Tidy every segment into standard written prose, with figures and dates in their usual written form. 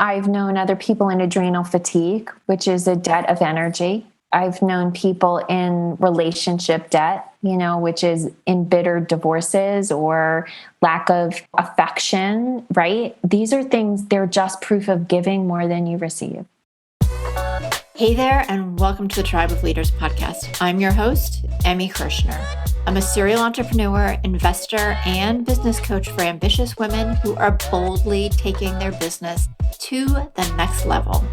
I've known other people in adrenal fatigue, which is a debt of energy. I've known people in relationship debt, which is embittered divorces or lack of affection, right? These are things, they're just proof of giving more than you receive. Hey there, and welcome to the Tribe of Leaders podcast. I'm your host, Emmy Kirshner. I'm a serial entrepreneur, investor, and business coach for ambitious women who are boldly taking their business to the next level.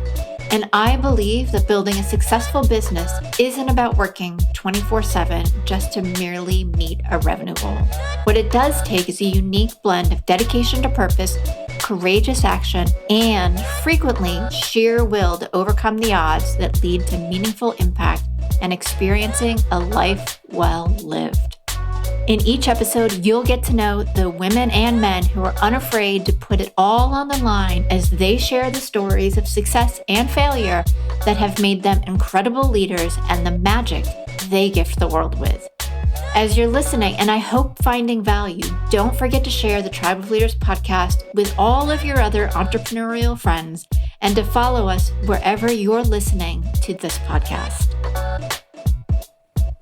And I believe that building a successful business isn't about working 24/7 just to merely meet a revenue goal. What it does take is a unique blend of dedication to purpose, courageous action, and frequently sheer will to overcome the odds that lead to meaningful impact and experiencing a life well lived. In each episode, you'll get to know the women and men who are unafraid to put it all on the line as they share the stories of success and failure that have made them incredible leaders and the magic they gift the world with. As you're listening, and I hope finding value, don't forget to share the Tribe of Leaders podcast with all of your other entrepreneurial friends and to follow us wherever you're listening to this podcast.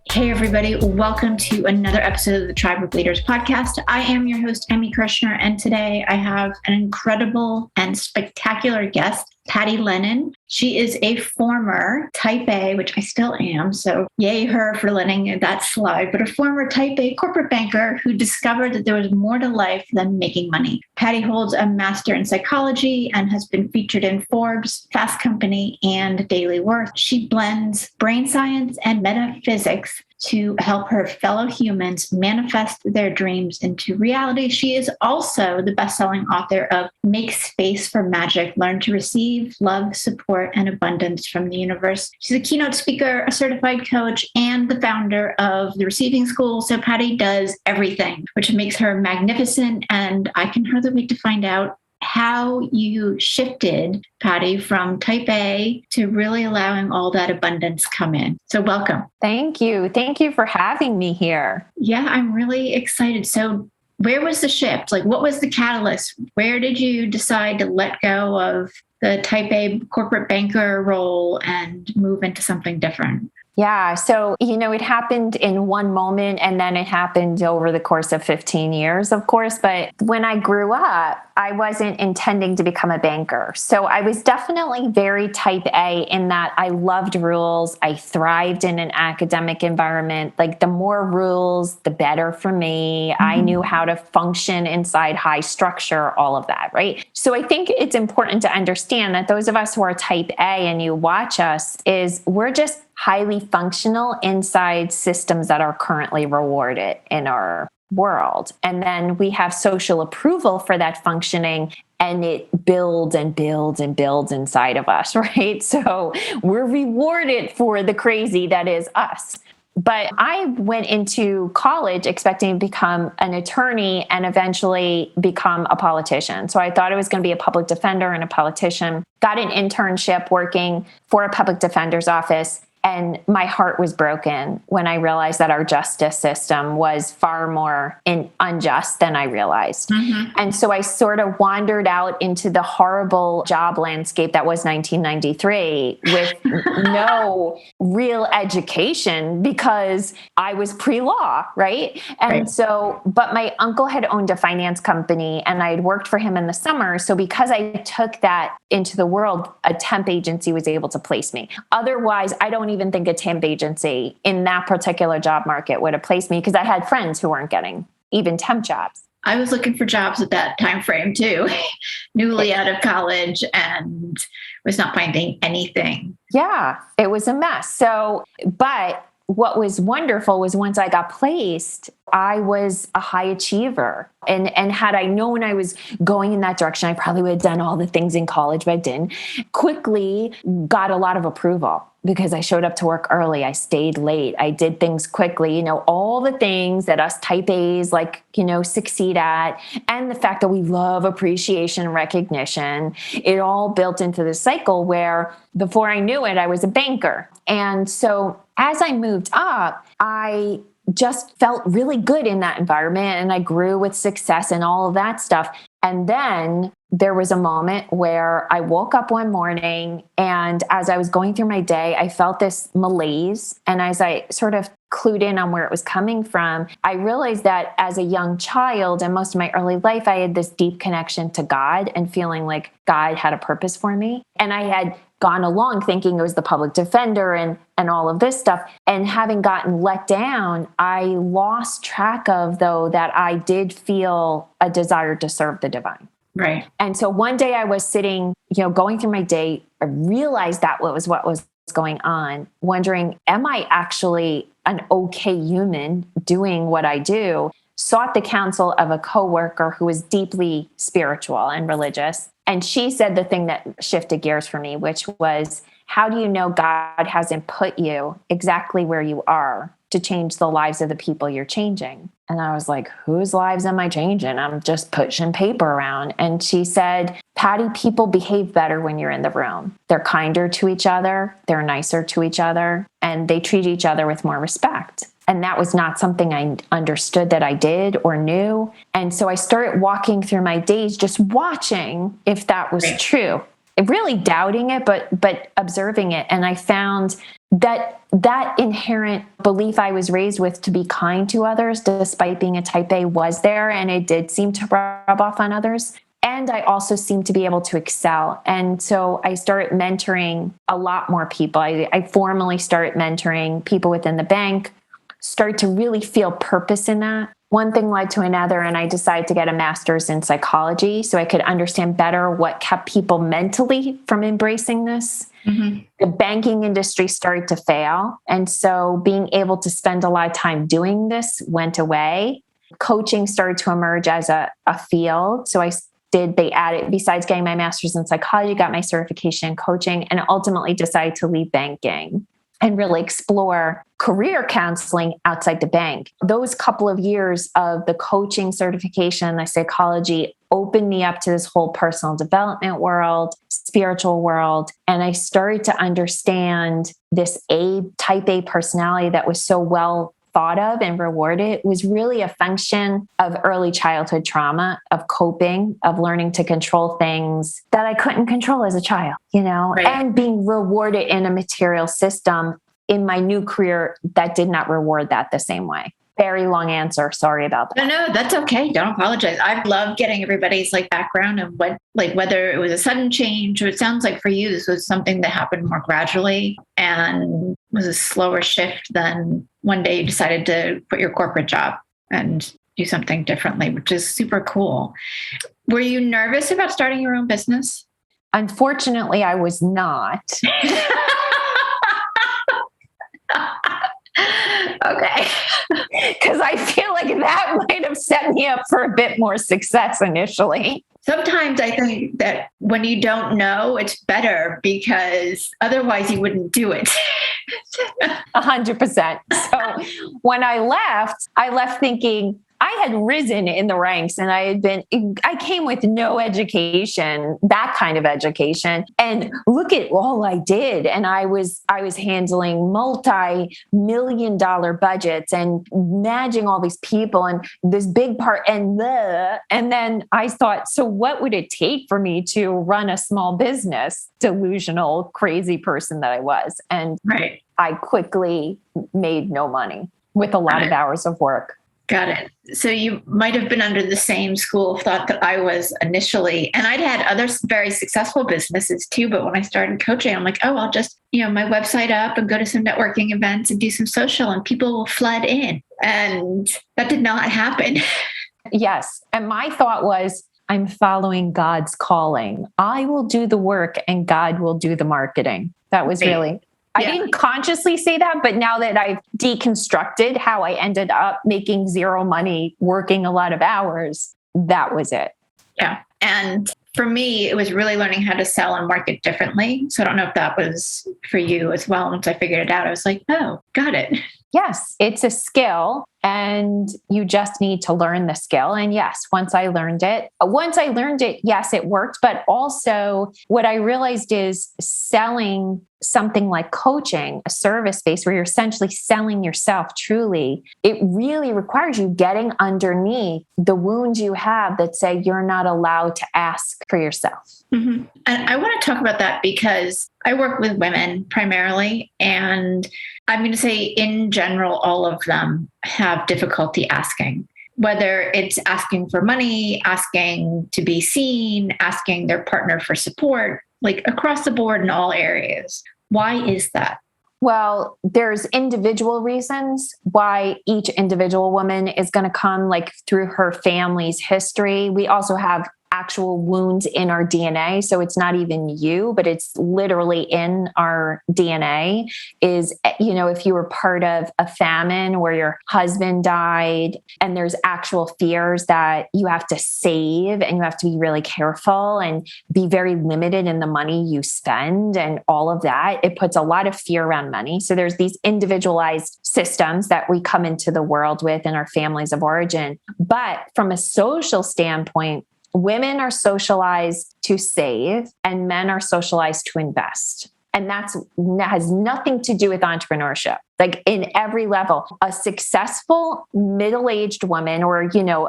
Hey everybody, welcome to another episode of the Tribe of Leaders podcast. I am your host, Emmy Kirshner, and today I have an incredible and spectacular guest, Patty Lennon. She is a former Type A, which I still am, so yay her for letting that slide, but a former Type A corporate banker who discovered that there was more to life than making money. Patty holds a master in psychology and has been featured in Forbes, Fast Company, and Daily Worth. She blends brain science and metaphysics to help her fellow humans manifest their dreams into reality. She is also the best-selling author of Make Space for Magic, Learn to Receive, Love, Support, and Abundance from the Universe. She's a keynote speaker, a certified coach, and the founder of the Receiving School. So Patty does everything, which makes her magnificent. And I can hardly wait to find out how you shifted, Patty, from Type A to really allowing all that abundance come in. So welcome. Thank you. Thank you for having me here. Yeah, I'm really excited. So where was the shift? What was the catalyst? Where did you decide to let go of the Type A corporate banker role and move into something different? Yeah. So, it happened in one moment and then it happened over the course of 15 years, of course. But when I grew up, I wasn't intending to become a banker. So I was definitely very Type A in that I loved rules. I thrived in an academic environment. The more rules, the better for me. Mm-hmm. I knew how to function inside high structure, all of that, right? So I think it's important to understand that those of us who are Type A and you watch us we're just highly functional inside systems that are currently rewarded in our world. And then we have social approval for that functioning, and it builds and builds and builds inside of us, right? So we're rewarded for the crazy that is us. But I went into college expecting to become an attorney and eventually become a politician. So I thought I was going to be a public defender and a politician. Got an internship working for a public defender's office. And my heart was broken when I realized that our justice system was far more unjust than I realized. Mm-hmm. And so I sort of wandered out into the horrible job landscape that was 1993 with no real education because I was pre-law, right? And so, but my uncle had owned a finance company and I had worked for him in the summer. So because I took that into the world, a temp agency was able to place me. Otherwise, I don't even think a temp agency in that particular job market would have placed me because I had friends who weren't getting even temp jobs. I was looking for jobs at that time frame too, newly out of college and was not finding anything. Yeah, it was a mess. So, but what was wonderful was once I got placed, I was a high achiever. And had I known I was going in that direction, I probably would have done all the things in college, but I didn't. Quickly got a lot of approval because I showed up to work early. I stayed late. I did things quickly, all the things that us Type A's succeed at. And the fact that we love appreciation and recognition, it all built into the cycle where before I knew it, I was a banker. And so as I moved up, I just felt really good in that environment and I grew with success and all of that stuff. And then there was a moment where I woke up one morning, and as I was going through my day, I felt this malaise. And as I sort of clued in on where it was coming from, I realized that as a young child and most of my early life, I had this deep connection to God and feeling like God had a purpose for me. And I had gone along thinking it was the public defender and all of this stuff. And having gotten let down, I lost track of, though, that I did feel a desire to serve the divine. Right. And so one day I was sitting, going through my day, I realized that what was going on, wondering, am I actually an okay human doing what I do? Sought the counsel of a coworker who was deeply spiritual and religious. And she said the thing that shifted gears for me, which was, how do you know God hasn't put you exactly where you are to change the lives of the people you're changing? And I was like, whose lives am I changing? I'm just pushing paper around. And she said, Patty, people behave better when you're in the room. They're kinder to each other. They're nicer to each other. And they treat each other with more respect. And that was not something I understood that I did or knew. And so I started walking through my days, just watching if that was true. Really doubting it, but observing it. And I found that inherent belief I was raised with to be kind to others, despite being a type A, was there. And it did seem to rub off on others. And I also seemed to be able to excel. And so I started mentoring a lot more people. I formally started mentoring people within the bank, started to really feel purpose in that. One thing led to another, and I decided to get a master's in psychology so I could understand better what kept people mentally from embracing this. Mm-hmm. The banking industry started to fail. And so being able to spend a lot of time doing this went away. Coaching started to emerge as a field. So they added, besides getting my master's in psychology, got my certification in coaching, and ultimately decided to leave banking and really explore career counseling outside the bank. Those couple of years of the coaching certification, the psychology, opened me up to this whole personal development world, spiritual world. And I started to understand this type A personality that was so well thought of and rewarded was really a function of early childhood trauma, of coping, of learning to control things that I couldn't control as a child, and being rewarded in a material system in my new career that did not reward that the same way. Very long answer. Sorry about that. No, that's okay. Don't apologize. I love getting everybody's background of whether it was a sudden change, or it sounds like for you, this was something that happened more gradually and was a slower shift than one day you decided to quit your corporate job and do something differently, which is super cool. Were you nervous about starting your own business? Unfortunately, I was not. Okay. Because I feel like that might have set me up for a bit more success initially. Sometimes I think that when you don't know, it's better because otherwise you wouldn't do it. 100%. So when I left thinking, I had risen in the ranks and I came with no education, that kind of education. And look at all I did. And I was handling multi-million-dollar budgets and managing all these people and this big part. And then I thought, so what would it take for me to run a small business? Delusional, crazy person that I was. And I quickly made no money with a lot of hours of work. Got it. So you might have been under the same school of thought that I was initially. And I'd had other very successful businesses too. But when I started coaching, I'm like, I'll just, my website up and go to some networking events and do some social and people will flood in. And that did not happen. Yes. And my thought was, I'm following God's calling. I will do the work and God will do the marketing. That was really... I didn't consciously say that, but now that I've deconstructed how I ended up making zero money, working a lot of hours, that was it. Yeah. And for me, it was really learning how to sell and market differently. So I don't know if that was for you as well. Once I figured it out, I was like, oh, got it. Yes, it's a skill. And you just need to learn the skill. And yes, once I learned it, yes, it worked. But also what I realized is selling something like coaching, a service space where you're essentially selling yourself truly, it really requires you getting underneath the wounds you have that say you're not allowed to ask for yourself. Mm-hmm. And I want to talk about that because I work with women primarily, and I'm going to say in general, all of them have difficulty asking. Whether it's asking for money, asking to be seen, asking their partner for support, like across the board in all areas. Why is that? Well, there's individual reasons why each individual woman is going to come like through her family's history. We also have actual wounds in our DNA. So it's not even you, but it's literally in our DNA is, if you were part of a famine where your husband died and there's actual fears that you have to save and you have to be really careful and be very limited in the money you spend and all of that, it puts a lot of fear around money. So there's these individualized systems that we come into the world with in our families of origin. But from a social standpoint, women are socialized to save and men are socialized to invest. And that has nothing to do with entrepreneurship. Like in every level, a successful middle-aged woman or,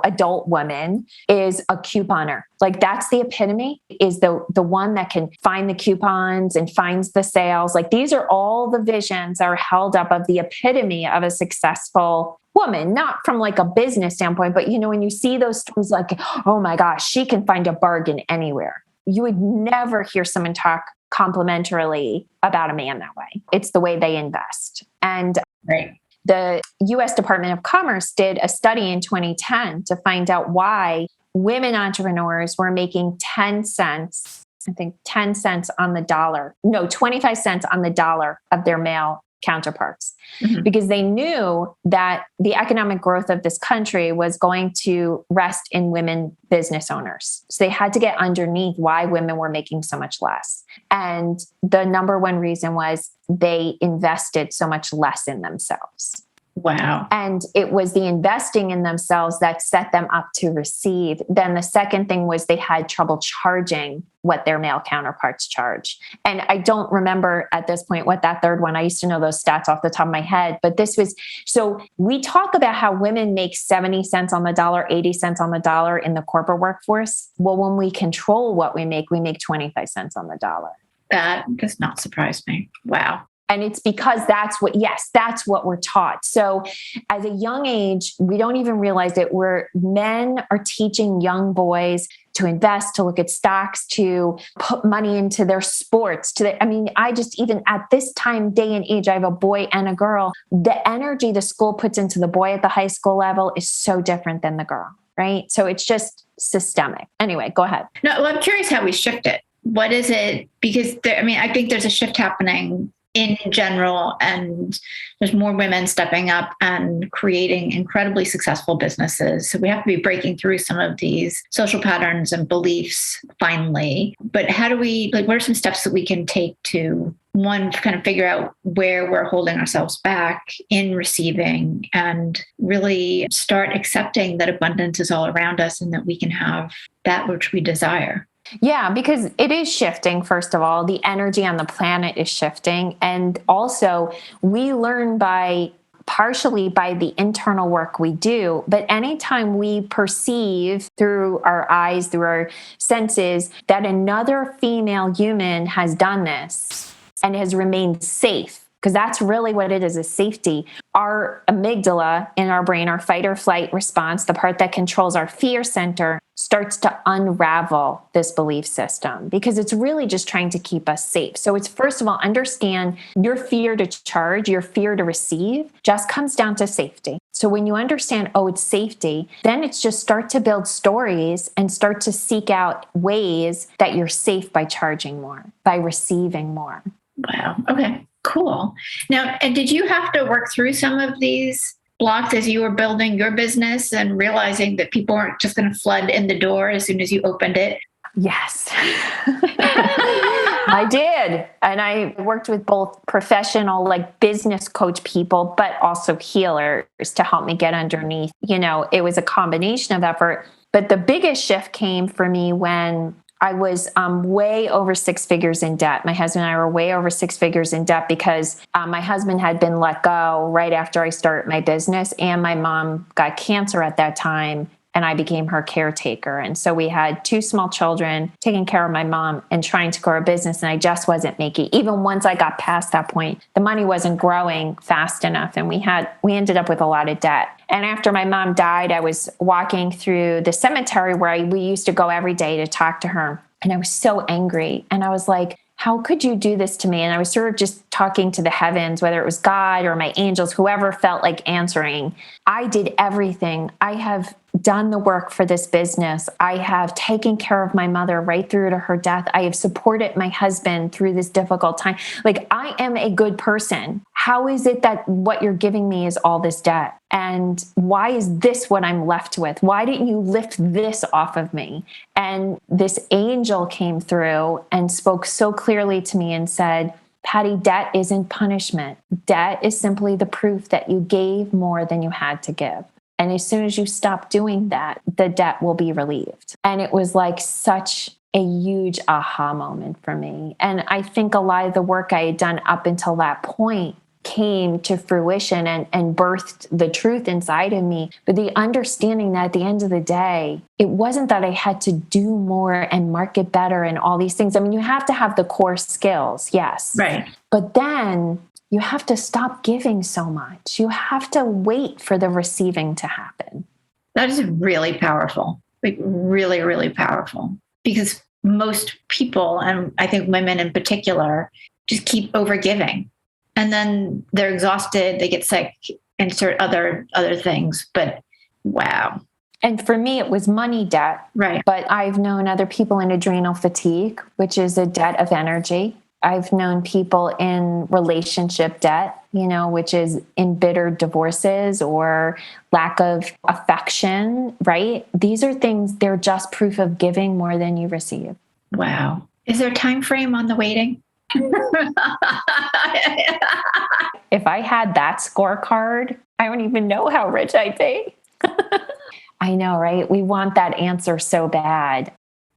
adult woman is a couponer. Like that's the epitome, is the one that can find the coupons and finds the sales. Like these are all the visions that are held up of the epitome of a successful woman, not from like a business standpoint, but when you see those stories like, oh my gosh, she can find a bargain anywhere. You would never hear someone talk complimentarily about a man that way. It's the way they invest. And the US Department of Commerce did a study in 2010 to find out why women entrepreneurs were making 10 cents on the dollar, 25 cents on the dollar of their male counterparts, because they knew that the economic growth of this country was going to rest in women business owners. So they had to get underneath why women were making so much less. And the number one reason was they invested so much less in themselves. Wow. And it was the investing in themselves that set them up to receive. Then the second thing was they had trouble charging what their male counterparts charge. And I don't remember at this point what that third one, I used to know those stats off the top of my head, but so we talk about how women make 70 cents on the dollar, 80 cents on the dollar in the corporate workforce. Well, when we control what we make 25 cents on the dollar. That does not surprise me. Wow. And it's because that's what we're taught. So as a young age, we don't even realize it, where men are teaching young boys to invest, to look at stocks, to put money into their sports. I just, even at this time, day and age, I have a boy and a girl. The energy the school puts into the boy at the high school level is so different than the girl, right? So it's just systemic. Anyway, go ahead. No, well, I'm curious how we shift it. What is it? Because I think there's a shift happening in general, and there's more women stepping up and creating incredibly successful businesses. So we have to be breaking through some of these social patterns and beliefs finally. But how do we, what are some steps that we can take to, one, kind of figure out where we're holding ourselves back in receiving and really start accepting that abundance is all around us and that we can have that which we desire? Yeah, because it is shifting. First of all, the energy on the planet is shifting. And also we learn partially by the internal work we do. But anytime we perceive through our eyes, through our senses, that another female human has done this and has remained safe, because that's really what it is, a safety. Our amygdala in our brain, our fight or flight response, the part that controls our fear center, starts to unravel this belief system because it's really just trying to keep us safe. So it's, first of all, understand your fear to charge, your fear to receive just comes down to safety. So when you understand, it's safety, then it's just start to build stories and start to seek out ways that you're safe by charging more, by receiving more. Wow. Okay, cool. Now, and did you have to work through some of these blocks as you were building your business and realizing that people aren't just going to flood in the door as soon as you opened it? Yes. I did. And I worked with both professional, like business coach people, but also healers to help me get underneath. It was a combination of effort. But the biggest shift came for me when I was way over six figures in debt. My husband and I were way over six figures in debt because my husband had been let go right after I started my business, and my mom got cancer at that time, and I became her caretaker. And so we had two small children, taking care of my mom and trying to grow a business, and I just wasn't making. Even once I got past that point, the money wasn't growing fast enough, and we ended up with a lot of debt. And after my mom died, I was walking through the cemetery where we used to go every day to talk to her. And I was so angry. And I was like, how could you do this to me? And I was sort of just talking to the heavens, whether it was God or my angels, whoever felt like answering. I did everything. I have done the work for this business. I have taken care of my mother right through to her death. I have supported my husband through this difficult time. Like, I am a good person. How is it that what you're giving me is all this debt? And why is this what I'm left with? Why didn't you lift this off of me? And this angel came through and spoke so clearly to me and said, Patty, debt isn't punishment. Debt is simply the proof that you gave more than you had to give. And as soon as you stop doing that, the debt will be relieved. And it was like such a huge aha moment for me. And I think a lot of the work I had done up until that point came to fruition and birthed the truth inside of me. But the understanding that at the end of the day, it wasn't that I had to do more and market better and all these things. I mean, you have to have the core skills, yes. Right. But then you have to stop giving so much. You have to wait for the receiving to happen. That is really powerful, like really, really powerful. Because most people, and I think women in particular, just keep overgiving. And then they're exhausted, they get sick, insert other things. But wow. And for me, it was money debt. Right. But I've known other people in adrenal fatigue, which is a debt of energy. I've known people in relationship debt, which is embittered divorces or lack of affection, right? These are things, they're just proof of giving more than you receive. Wow. Is there a time frame on the waiting? If I had that scorecard, I don't even know how rich I'd be. I know, right? We want that answer so bad.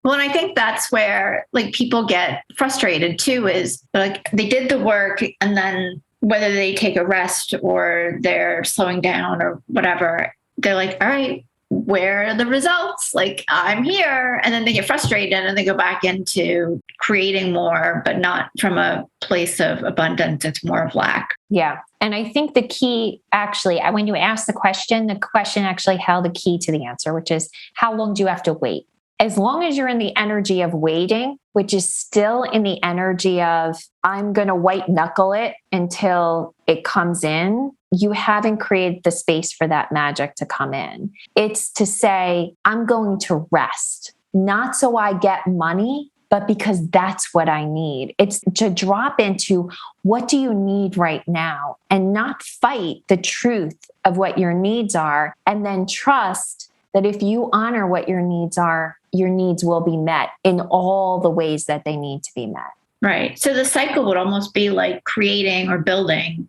Well, and I think that's where like people get frustrated too, is like they did the work and then whether they take a rest or they're slowing down or whatever, they're like, all right, where are the results? Like, I'm here. And then they get frustrated and they go back into creating more, but not from a place of abundance. It's more of lack. Yeah. And I think the key, actually, when you ask the question actually held the key to the answer, which is how long do you have to wait? As long as you're in the energy of waiting, which is still in the energy of, I'm going to white knuckle it until it comes in, you haven't created the space for that magic to come in. It's to say, I'm going to rest, not so I get money, but because that's what I need. It's to drop into what do you need right now and not fight the truth of what your needs are, and then trust that if you honor what your needs are, your needs will be met in all the ways that they need to be met. Right. So the cycle would almost be like creating or building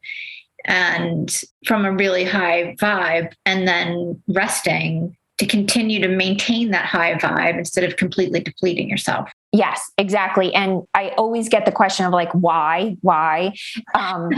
and from a really high vibe and then resting to continue to maintain that high vibe instead of completely depleting yourself. Yes, exactly. And I always get the question of like, why? And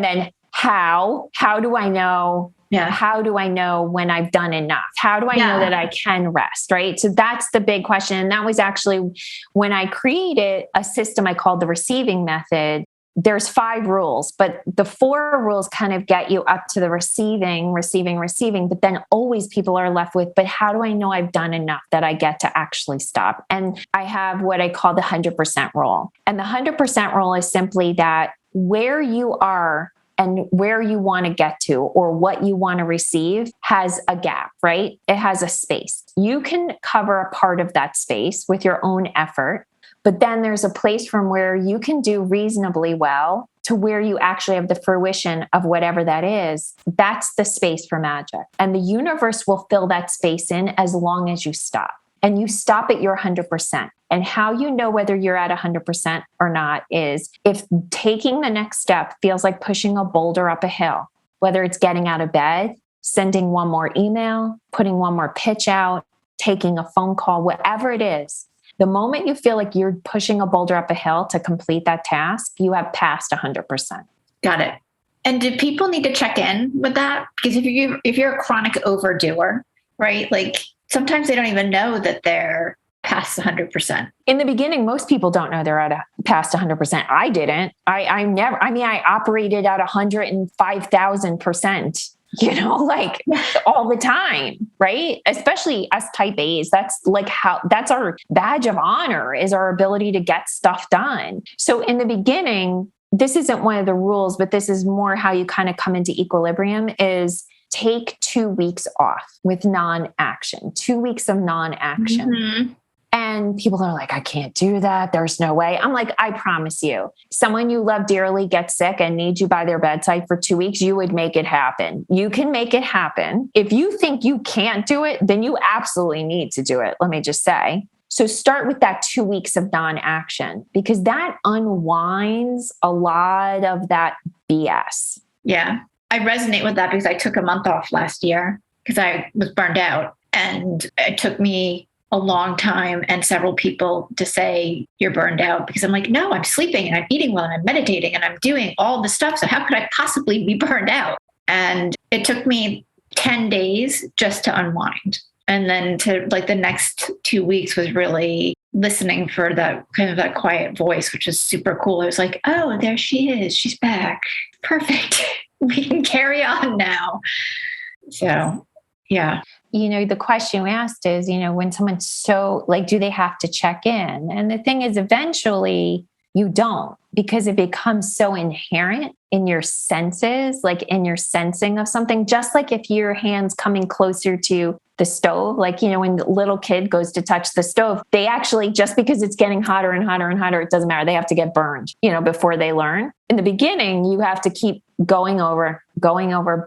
then how do I know? Yeah. How do I know when I've done enough? How do I know that I can rest? Right. So that's the big question. And that was actually when I created a system I called the receiving method. There's 5 rules, but the 4 rules kind of get you up to the receiving. But then always people are left with, but how do I know I've done enough that I get to actually stop? And I have what I call the 100% rule. And the 100% rule is simply that where you are and where you want to get to or what you want to receive has a gap, right? It has a space. You can cover a part of that space with your own effort, but then there's a place from where you can do reasonably well to where you actually have the fruition of whatever that is. That's the space for magic. And the universe will fill that space in as long as you stop. and you stop at your 100%. And how you know whether you're at 100% or not is if taking the next step feels like pushing a boulder up a hill, whether it's getting out of bed, sending one more email, putting one more pitch out, taking a phone call, whatever it is. The moment you feel like you're pushing a boulder up a hill to complete that task, you have passed 100%. Got it. And do people need to check in with that? Because if you're a chronic overdoer, right? Like sometimes they don't even know that they're past 100%. In the beginning, most people don't know they're at past 100%. I didn't. I operated at 105,000%. Like all the time, right? Especially as type A's, that's our badge of honor is our ability to get stuff done. So in the beginning, this isn't one of the rules, but this is more how you kind of come into equilibrium is take 2 weeks off with non-action, 2 weeks of non-action. Mm-hmm. And people are like, I can't do that. There's no way. I'm like, I promise you, someone you love dearly gets sick and needs you by their bedside for 2 weeks, you would make it happen. You can make it happen. If you think you can't do it, then you absolutely need to do it. Let me just say. So start with that 2 weeks of non-action because that unwinds a lot of that BS. Yeah. I resonate with that because I took a month off last year because I was burned out and it took me a long time and several people to say you're burned out because I'm like, no, I'm sleeping and I'm eating well and I'm meditating and I'm doing all the stuff. So how could I possibly be burned out? And it took me 10 days just to unwind. And then to the next 2 weeks was really listening for that kind of that quiet voice, which is super cool. It was like, oh, there she is. She's back. Perfect. We can carry on now. So, yeah. The question you asked is, when someone's so do they have to check in? And the thing is, eventually you don't, because it becomes so inherent in your senses, in your sensing of something, just like if your hand's coming closer to the stove, when the little kid goes to touch the stove, they actually, just because it's getting hotter and hotter and hotter, it doesn't matter. They have to get burned, before they learn. In the beginning, you have to keep going over,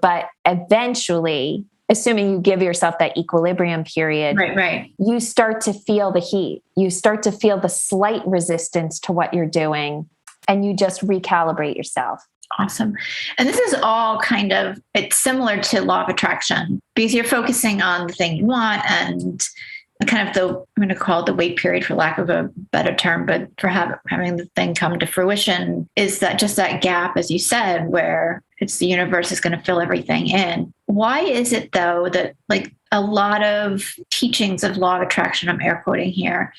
but eventually, assuming you give yourself that equilibrium period, right. You start to feel the heat. You start to feel the slight resistance to what you're doing, and you just recalibrate yourself. Awesome. And this is all it's similar to law of attraction because you're focusing on the thing you want and kind of I'm going to call it the wait period for lack of a better term, but for having the thing come to fruition is that just that gap, as you said, where it's the universe is going to fill everything in. Why is it though that a lot of teachings of law of attraction, I'm air quoting here,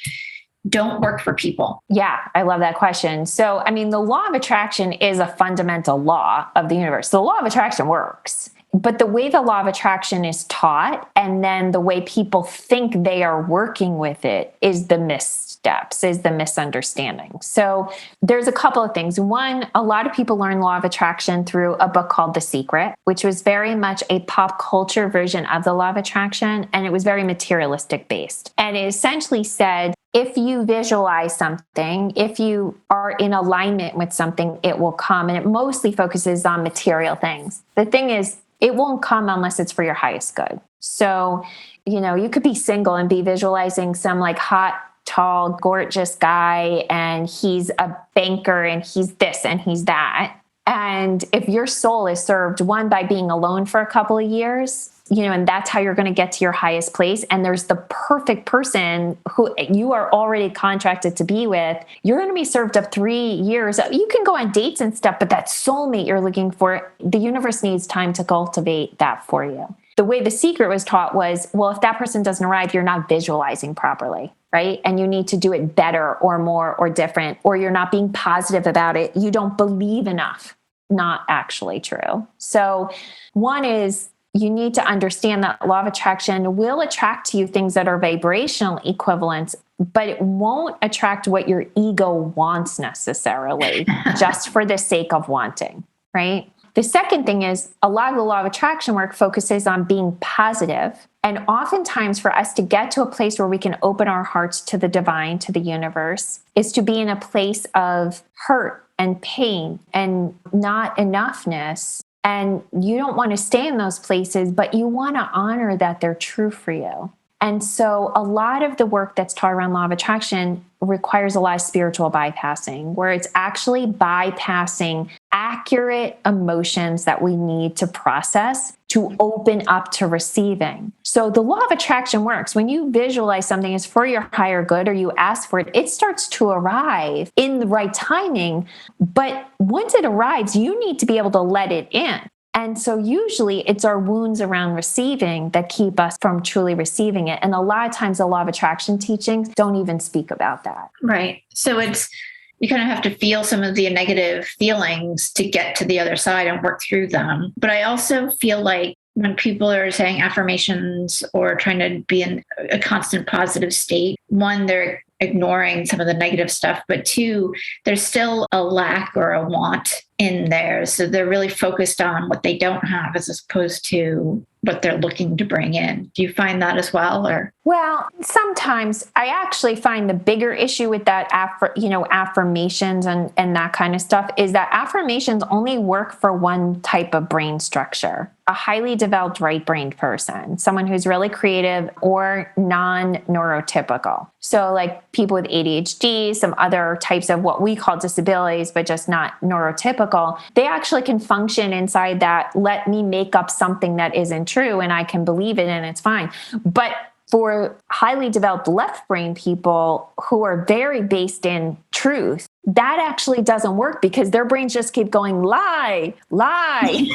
don't work for people? Yeah, I love that question. So, the law of attraction is a fundamental law of the universe. The law of attraction works. But the way the law of attraction is taught and then the way people think they are working with it is the missteps, is the misunderstanding. So there's a couple of things. One, a lot of people learn law of attraction through a book called The Secret, which was very much a pop culture version of the law of attraction. And it was very materialistic based. And it essentially said, if you visualize something, if you are in alignment with something, it will come. And it mostly focuses on material things. The thing is, it won't come unless it's for your highest good. So, you could be single and be visualizing some hot, tall, gorgeous guy, and he's a banker and he's this and he's that. And if your soul is served, one, by being alone for a couple of years, and that's how you're going to get to your highest place. And there's the perfect person who you are already contracted to be with. You're going to be served up 3 years. You can go on dates and stuff, but that soulmate you're looking for, the universe needs time to cultivate that for you. The way The Secret was taught was, well, if that person doesn't arrive, you're not visualizing properly, right? And you need to do it better or more or different, or you're not being positive about it. You don't believe enough. Not actually true. So one is, you need to understand that law of attraction will attract to you things that are vibrational equivalents, but it won't attract what your ego wants necessarily, just for the sake of wanting, right? The second thing is a lot of the law of attraction work focuses on being positive. And oftentimes for us to get to a place where we can open our hearts to the divine, to the universe, is to be in a place of hurt and pain and not enoughness. And you don't want to stay in those places, but you want to honor that they're true for you. And so a lot of the work that's taught around law of attraction requires a lot of spiritual bypassing, where it's actually bypassing accurate emotions that we need to process to open up to receiving. So the law of attraction works. When you visualize something as for your higher good or you ask for it, it starts to arrive in the right timing. But once it arrives, you need to be able to let it in. And so usually it's our wounds around receiving that keep us from truly receiving it. And a lot of times the law of attraction teachings don't even speak about that. Right. So you kind of have to feel some of the negative feelings to get to the other side and work through them. But I also feel like when people are saying affirmations or trying to be in a constant positive state, one, they're ignoring some of the negative stuff, but two, there's still a lack or a want in there. So they're really focused on what they don't have as opposed to what they're looking to bring in. Do you find that as well? Or well, sometimes I actually find the bigger issue with that, affirmations and that kind of stuff is that affirmations only work for one type of brain structure, a highly developed right-brained person, someone who's really creative or non-neurotypical. So like people with ADHD, some other types of what we call disabilities, but just not neurotypical, they actually can function inside that, let me make up something that isn't true and I can believe it and it's fine. But for highly developed left brain people who are very based in truth, that actually doesn't work because their brains just keep going, lie, lie,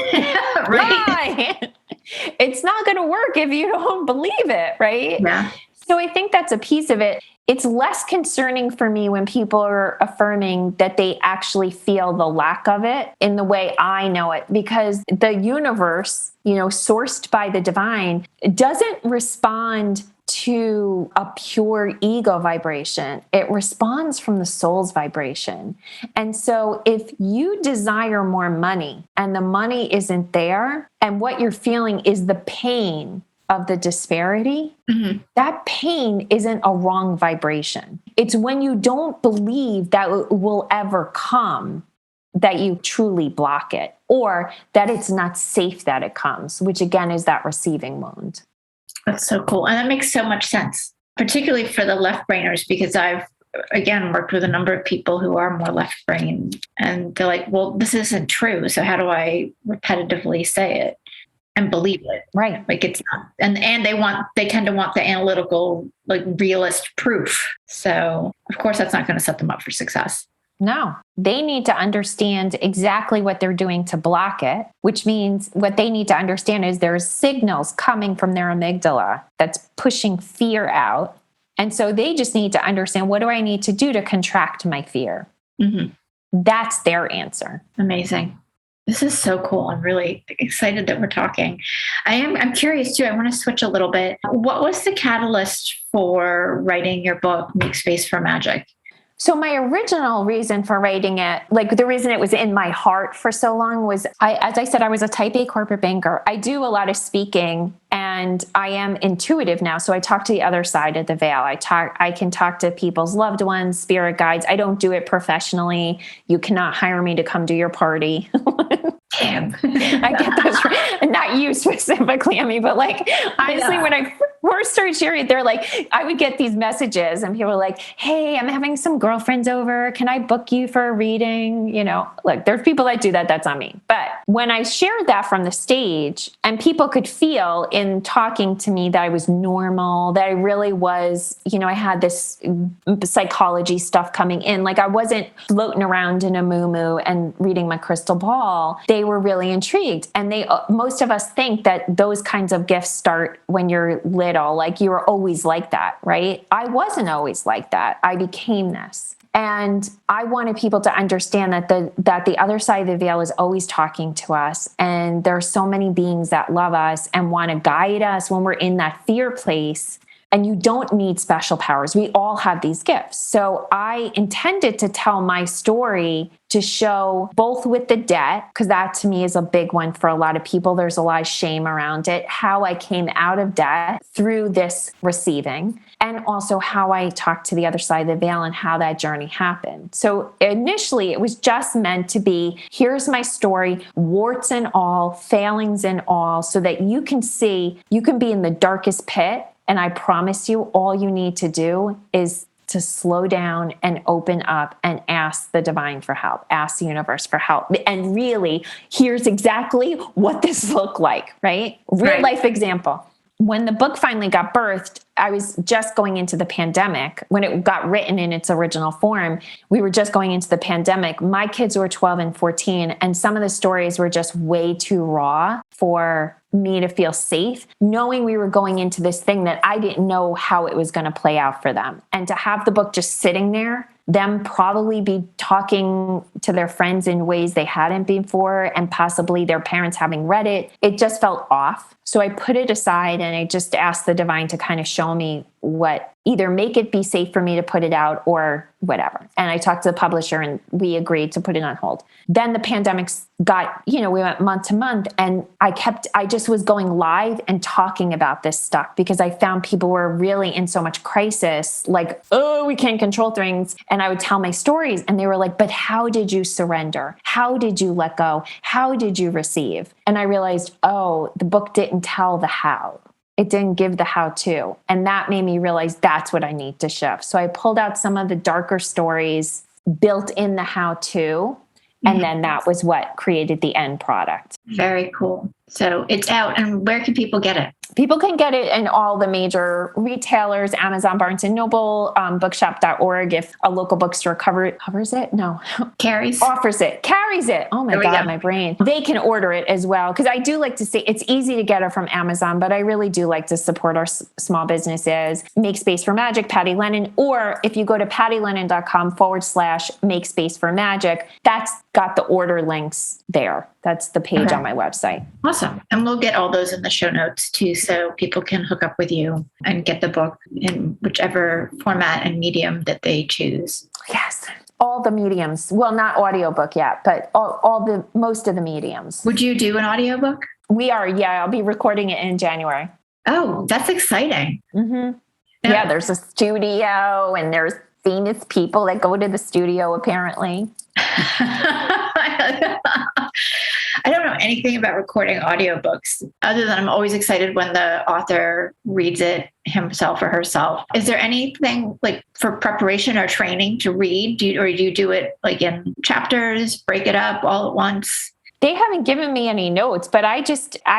lie. It's not going to work if you don't believe it, right? Yeah. So I think that's a piece of it. It's less concerning for me when people are affirming that they actually feel the lack of it in the way I know it, because the universe, sourced by the divine, doesn't respond to a pure ego vibration. It responds from the soul's vibration. And so if you desire more money and the money isn't there, and what you're feeling is the pain of the disparity, that pain isn't a wrong vibration. It's when you don't believe that it will ever come that you truly block it, or that it's not safe that it comes, which again is that receiving wound. That's so cool. And that makes so much sense, particularly for the left brainers, because I've, again, worked with a number of people who are more left brain, and they're like, well, this isn't true. So how do I repetitively say it and believe it? Right. Like it's not, and they tend to want the analytical, like realist proof. So of course that's not going to set them up for success. No, they need to understand exactly what they're doing to block it, which means what they need to understand is there's signals coming from their amygdala that's pushing fear out. And so they just need to understand, what do I need to do to contract my fear? That's their answer. Amazing. This is so cool. I'm really excited that we're talking. I'm curious too. I want to switch a little bit. What was the catalyst for writing your book, Make Space for Magic? So my original reason for writing it, like the reason it was in my heart for so long was, as I said, I was a type A corporate banker. I do a lot of speaking and I am intuitive now. So I talk to the other side of the veil. I can talk to people's loved ones, spirit guides. I don't do it professionally. You cannot hire me to come to your party. Damn. I get those, not you specifically, but like, honestly, when I first started sharing it, they're like, I would get these messages and people were like, hey, I'm having some girlfriends over. Can I book you for a reading? Look, there's people that do that. That's on me. But when I shared that from the stage and people could feel in talking to me that I was normal, that I really was, I had this psychology stuff coming in. Like I wasn't floating around in a moo-moo and reading my crystal ball. They were really intrigued. And most of us think that those kinds of gifts start when you're little, like you were always like that, right? I wasn't always like that. I became this. And I wanted people to understand that the other side of the veil is always talking to us. And there are so many beings that love us and want to guide us when we're in that fear place. And you don't need special powers. We all have these gifts. So I intended to tell my story to show both with the debt, because that to me is a big one for a lot of people. There's a lot of shame around it, how I came out of debt through this receiving, and also how I talked to the other side of the veil and how that journey happened. So initially it was just meant to be, here's my story, warts and all, failings and all, so that you can see, you can be in the darkest pit And I promise you, all you need to do is to slow down and open up and ask the divine for help, ask the universe for help. And really, here's exactly what this looked like, right? Real life example. When the book finally got birthed, I was just going into the pandemic. When it got written in its original form, we were just going into the pandemic. My kids were 12 and 14, and some of the stories were just way too raw for me to feel safe, knowing we were going into this thing that I didn't know how it was going to play out for them. And to have the book just sitting there, them probably be talking to their friends in ways they hadn't before, and possibly their parents having read it, it just felt off. So I put it aside and I just asked the divine to kind of show me what, either make it be safe for me to put it out or whatever. And I talked to the publisher and we agreed to put it on hold. Then the pandemic got, we went month to month, and I just was going live and talking about this stuff because I found people were really in so much crisis, like, oh, we can't control things. And I would tell my stories and they were like, but how did you surrender? How did you let go? How did you receive? And I realized, oh, the book didn't tell the how. It didn't give the how-to. And that made me realize that's what I need to shift. So I pulled out some of the darker stories, built in the how-to, and then that was what created the end product. Very cool. So it's out. And where can people get it? People can get it in all the major retailers, Amazon, Barnes & Noble, bookshop.org. If a local bookstore covers it, no. Offers it, carries it. Oh my God, my brain. They can order it as well. Because I do like to say it's easy to get it from Amazon, but I really do like to support our small businesses. Make Space for Magic, Patty Lennon. Or if you go to pattylennon.com/make space for magic, that's got the order links there. That's the page on my website. Awesome. And we'll get all those in the show notes too, so people can hook up with you and get the book in whichever format and medium that they choose. Yes. All the mediums. Well, not audiobook yet, but most of the mediums. Would you do an audiobook? We are. Yeah. I'll be recording it in January. Oh, that's exciting. Mm-hmm. Yeah. There's a studio and there's famous people that go to the studio apparently. I don't know anything about recording audiobooks other than I'm always excited when the author reads it himself or herself. Is there anything like for preparation or training to read? Do you do it like in chapters, break it up all at once? They haven't given me any notes, but I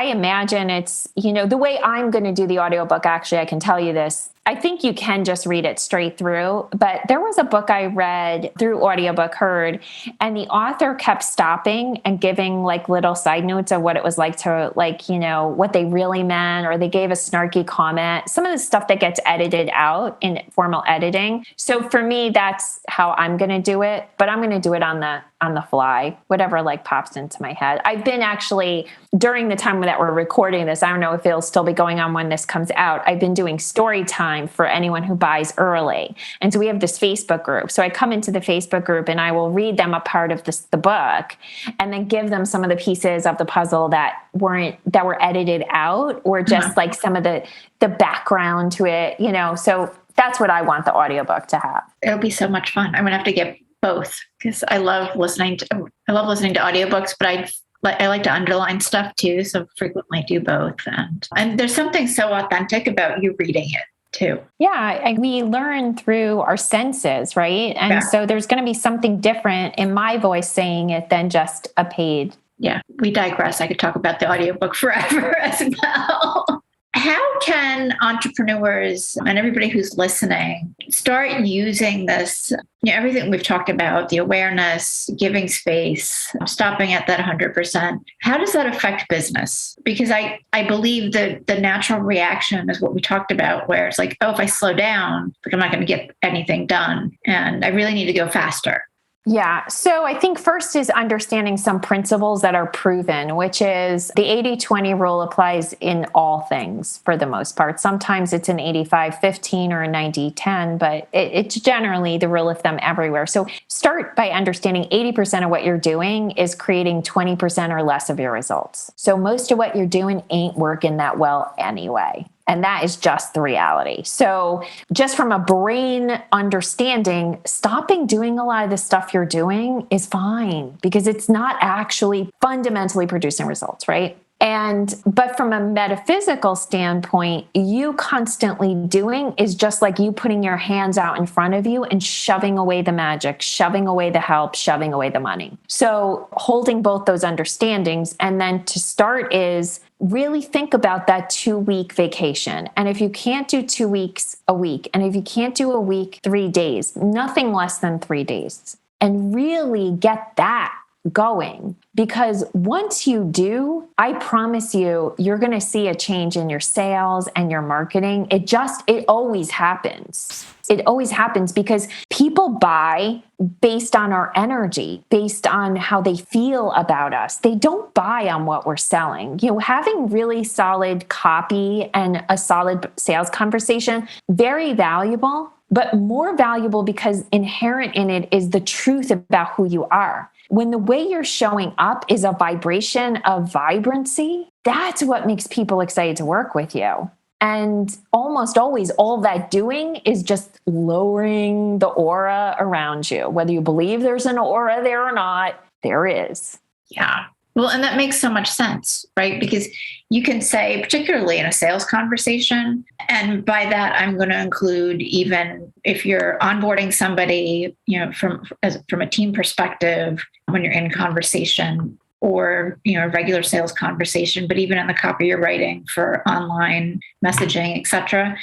imagine it's, the way I'm going to do the audiobook, actually, I can tell you this. I think you can just read it straight through, but there was a book I read through audiobook heard, and the author kept stopping and giving like little side notes of what it was like to what they really meant, or they gave a snarky comment, some of the stuff that gets edited out in formal editing. So for me, that's how I'm going to do it, but I'm going to do it on the fly, whatever like pops into my head. I've been actually, during the time that we're recording this, I don't know if it'll still be going on when this comes out, I've been doing story time for anyone who buys early. And so we have this Facebook group. So I come into the Facebook group and I will read them a part of the book and then give them some of the pieces of the puzzle that were edited out, or just like some of the background to it, so that's what I want the audiobook to have. It'll be so much fun. I'm going to have to get both because I love listening to audiobooks, but I like to underline stuff too. So frequently do both. And there's something so authentic about you reading it too. Yeah. We learn through our senses, right? And so there's going to be something different in my voice saying it than just a paid. Yeah. We digress. I could talk about the audiobook forever as well. How can entrepreneurs and everybody who's listening start using this, everything we've talked about, the awareness, giving space, stopping at that 100%? How does that affect business? Because I believe that the natural reaction is what we talked about, where it's like, oh, if I slow down, I'm not going to get anything done. And I really need to go faster. Yeah. So I think first is understanding some principles that are proven, which is the 80-20 rule applies in all things for the most part. Sometimes it's an 85-15 or a 90-10, but it's generally the rule of thumb everywhere. So start by understanding 80% of what you're doing is creating 20% or less of your results. So most of what you're doing ain't working that well anyway. And that is just the reality. So just from a brain understanding, stopping doing a lot of the stuff you're doing is fine because it's not actually fundamentally producing results, right? But from a metaphysical standpoint, you constantly doing is just like you putting your hands out in front of you and shoving away the magic, shoving away the help, shoving away the money. So holding both those understandings. And then to start is really think about that 2-week vacation. And if you can't do 2 weeks, a week, and if you can't do a week, 3 days, nothing less than 3 days, and really get that going. Because once you do, I promise you, you're going to see a change in your sales and your marketing. It always happens. It always happens because people buy based on our energy, based on how they feel about us. They don't buy on what we're selling. Having really solid copy and a solid sales conversation, very valuable, but more valuable because inherent in it is the truth about who you are. When the way you're showing up is a vibration of vibrancy, that's what makes people excited to work with you. And almost always all that doing is just lowering the aura around you. Whether you believe there's an aura there or not, there is. Yeah. Well, and that makes so much sense, right? Because you can say, particularly in a sales conversation, and by that, I'm going to include even if you're onboarding somebody, from a team perspective, when you're in conversation or, a regular sales conversation, but even in the copy you're writing for online messaging, et cetera,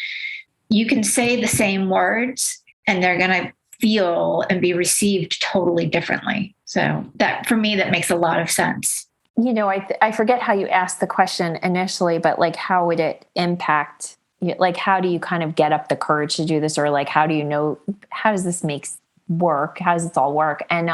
you can say the same words and they're going to feel and be received totally differently. So that, for me, that makes a lot of sense. I forget how you asked the question initially, but like, how would it impact, like, how do you kind of get up the courage to do this? Or like, how do you know, how does this work? How does this all work? And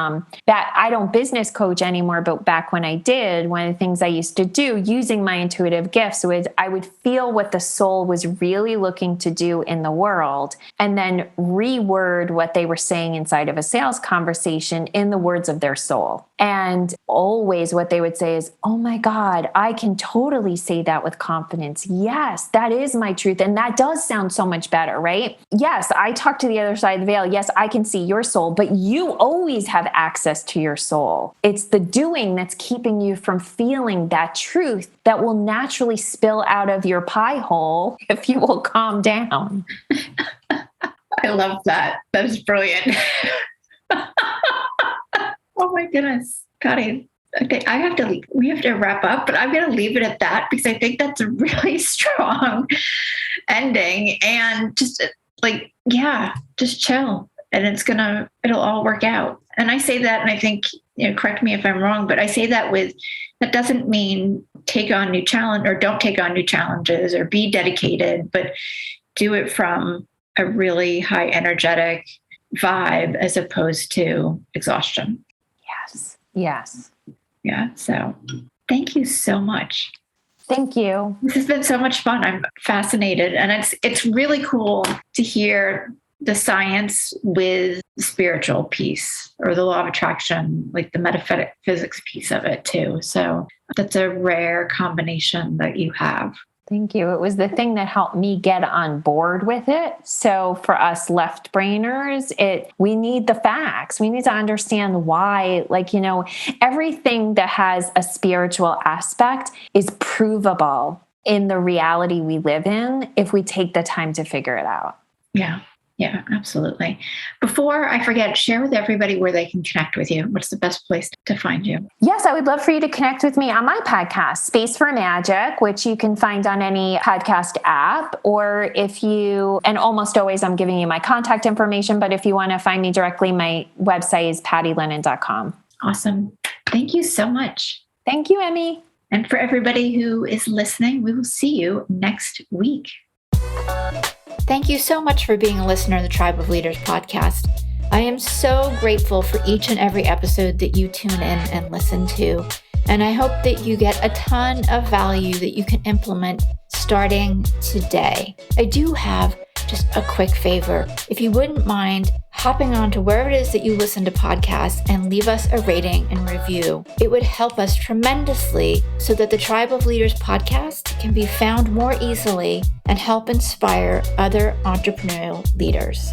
that I don't business coach anymore, but back when I did, one of the things I used to do using my intuitive gifts was I would feel what the soul was really looking to do in the world and then reword what they were saying inside of a sales conversation in the words of their soul. And always what they would say is, oh my God, I can totally say that with confidence. Yes, that is my truth. And that does sound so much better, right? Yes, I talk to the other side of the veil. Yes, I can see your soul, but you always have access to your soul. It's the doing that's keeping you from feeling that truth that will naturally spill out of your pie hole if you will calm down. I love that. That was brilliant. Oh my goodness. God, we have to wrap up, but I'm going to leave it at that because I think that's a really strong ending and just just chill and it'll all work out. And I say that, and I think, correct me if I'm wrong, but I say that that doesn't mean take on new challenge or don't take on new challenges or be dedicated, but do it from a really high energetic vibe as opposed to exhaustion. Yes. Yeah. So thank you so much. Thank you. This has been so much fun. I'm fascinated. And it's really cool to hear the science with the spiritual piece or the law of attraction, like the metaphysics piece of it too. So that's a rare combination that you have. Thank you. It was the thing that helped me get on board with it. So for us left brainers, we need the facts. We need to understand why, everything that has a spiritual aspect is provable in the reality we live in if we take the time to figure it out. Yeah, absolutely. Before I forget, share with everybody where they can connect with you. What's the best place to find you? Yes, I would love for you to connect with me on my podcast, Space for Magic, which you can find on any podcast app, and almost always I'm giving you my contact information, but if you want to find me directly, my website is pattylennon.com. Awesome. Thank you so much. Thank you, Emmy. And for everybody who is listening, we will see you next week. Thank you so much for being a listener to the Tribe of Leaders podcast. I am so grateful for each and every episode that you tune in and listen to. And I hope that you get a ton of value that you can implement starting today. I do have just a quick favor. If you wouldn't mind hopping on to wherever it is that you listen to podcasts and leave us a rating and review, it would help us tremendously so that the Tribe of Leaders podcast can be found more easily and help inspire other entrepreneurial leaders.